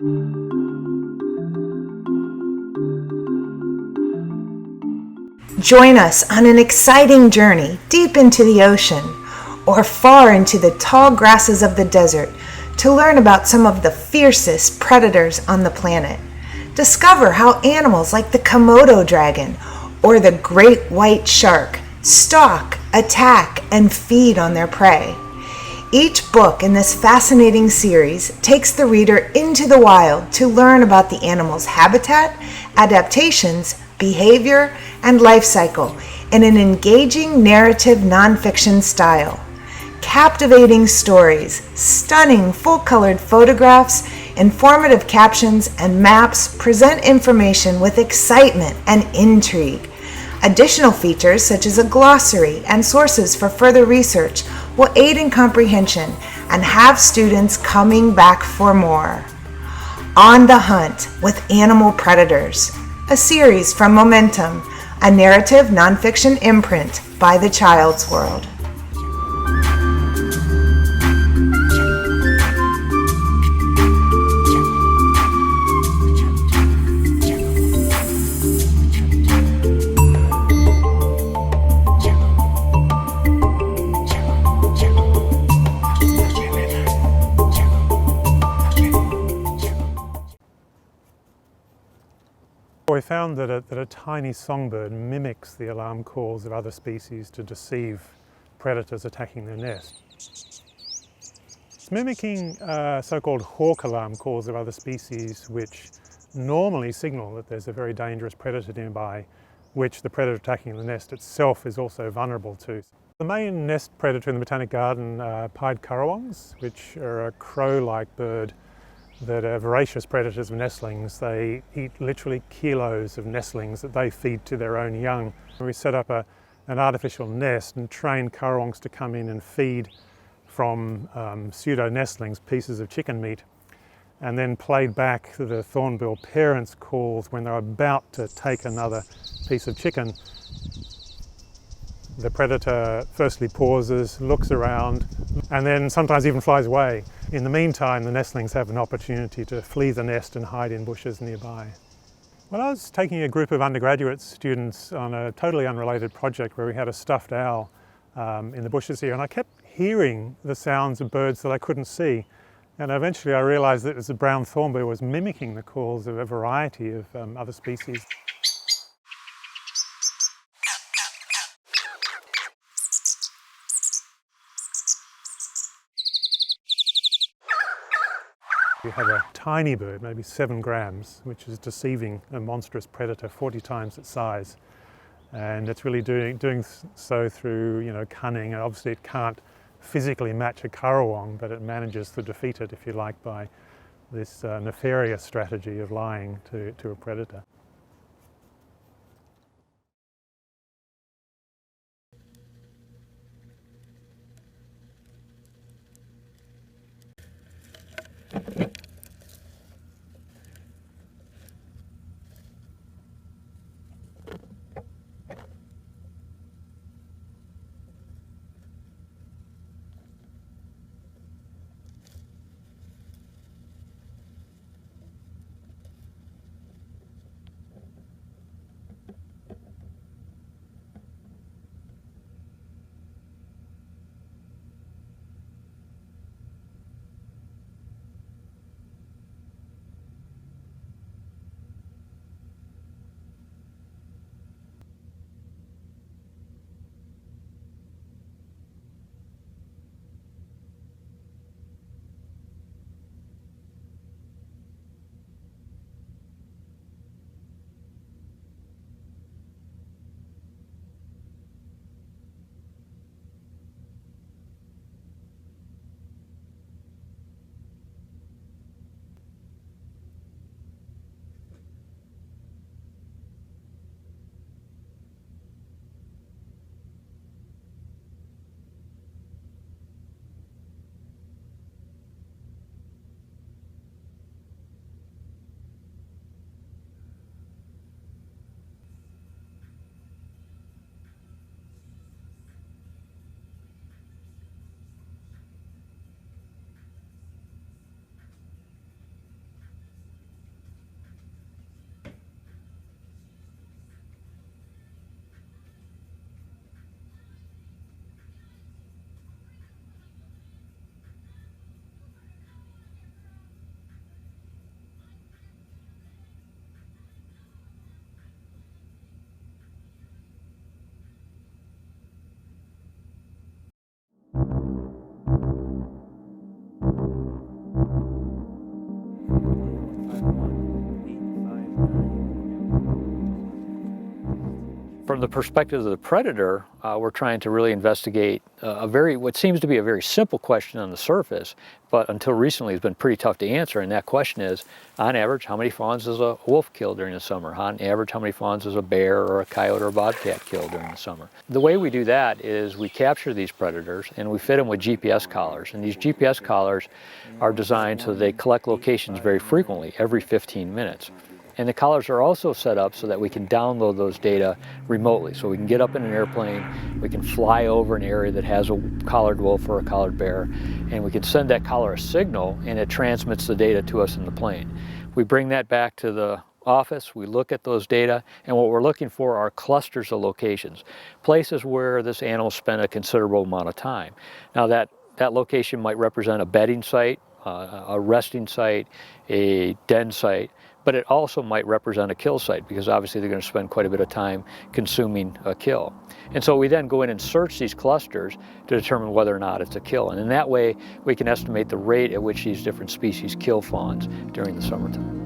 Join us on an exciting journey deep into the ocean or far into the tall grasses of the desert to learn about some of the fiercest predators on the planet. Discover how animals like the Komodo dragon or the great white shark stalk, attack, and feed on their prey. Each book in this fascinating series takes the reader into the wild to learn about the animal's habitat, adaptations, behavior, and life cycle in an engaging narrative nonfiction style. Captivating stories, stunning full-colored photographs, informative captions, and maps present information with excitement and intrigue. Additional features such as a glossary and sources for further research will aid in comprehension and have students coming back for more. On the Hunt with Animal Predators, a series from Momentum, a narrative nonfiction imprint by The Child's World. We found that a tiny songbird mimics the alarm calls of other species to deceive predators attacking their nest. It's mimicking so-called hawk alarm calls of other species which normally signal that there's a very dangerous predator nearby, which the predator attacking the nest itself is also vulnerable to. The main nest predator in the Botanic Garden are pied currawongs, which are a crow-like bird that are voracious predators of nestlings. They eat literally kilos of nestlings that they feed to their own young. We set up an artificial nest and trained currawongs to come in and feed from pseudo-nestlings, pieces of chicken meat, and then played back the thornbill parents' calls when they're about to take another piece of chicken. The predator firstly pauses, looks around, and then sometimes even flies away. In the meantime, the nestlings have an opportunity to flee the nest and hide in bushes nearby. Well, I was taking a group of undergraduate students on a totally unrelated project where we had a stuffed owl in the bushes here, and I kept hearing the sounds of birds that I couldn't see. And eventually I realized that the brown thornbill was mimicking the calls of a variety of other species. We have a tiny bird, maybe 7 grams, which is deceiving a monstrous predator 40 times its size. And it's really doing so through, cunning. And obviously it can't physically match a currawong, but it manages to defeat it, if you like, by this nefarious strategy of lying to a predator. From the perspective of the predator, we're trying to really investigate what seems to be a very simple question on the surface, but until recently has been pretty tough to answer, and that question is, on average, how many fawns does a wolf kill during the summer? On average, how many fawns does a bear or a coyote or a bobcat kill during the summer? The way we do that is we capture these predators and we fit them with GPS collars, and these GPS collars are designed so they collect locations very frequently, every 15 minutes. And the collars are also set up so that we can download those data remotely. So we can get up in an airplane, we can fly over an area that has a collared wolf or a collared bear, and we can send that collar a signal and it transmits the data to us in the plane. We bring that back to the office, we look at those data, and what we're looking for are clusters of locations, places where this animal spent a considerable amount of time. Now that location might represent a bedding site, a resting site, a den site, but it also might represent a kill site because obviously they're going to spend quite a bit of time consuming a kill. And so we then go in and search these clusters to determine whether or not it's a kill. And in that way, we can estimate the rate at which these different species kill fawns during the summertime.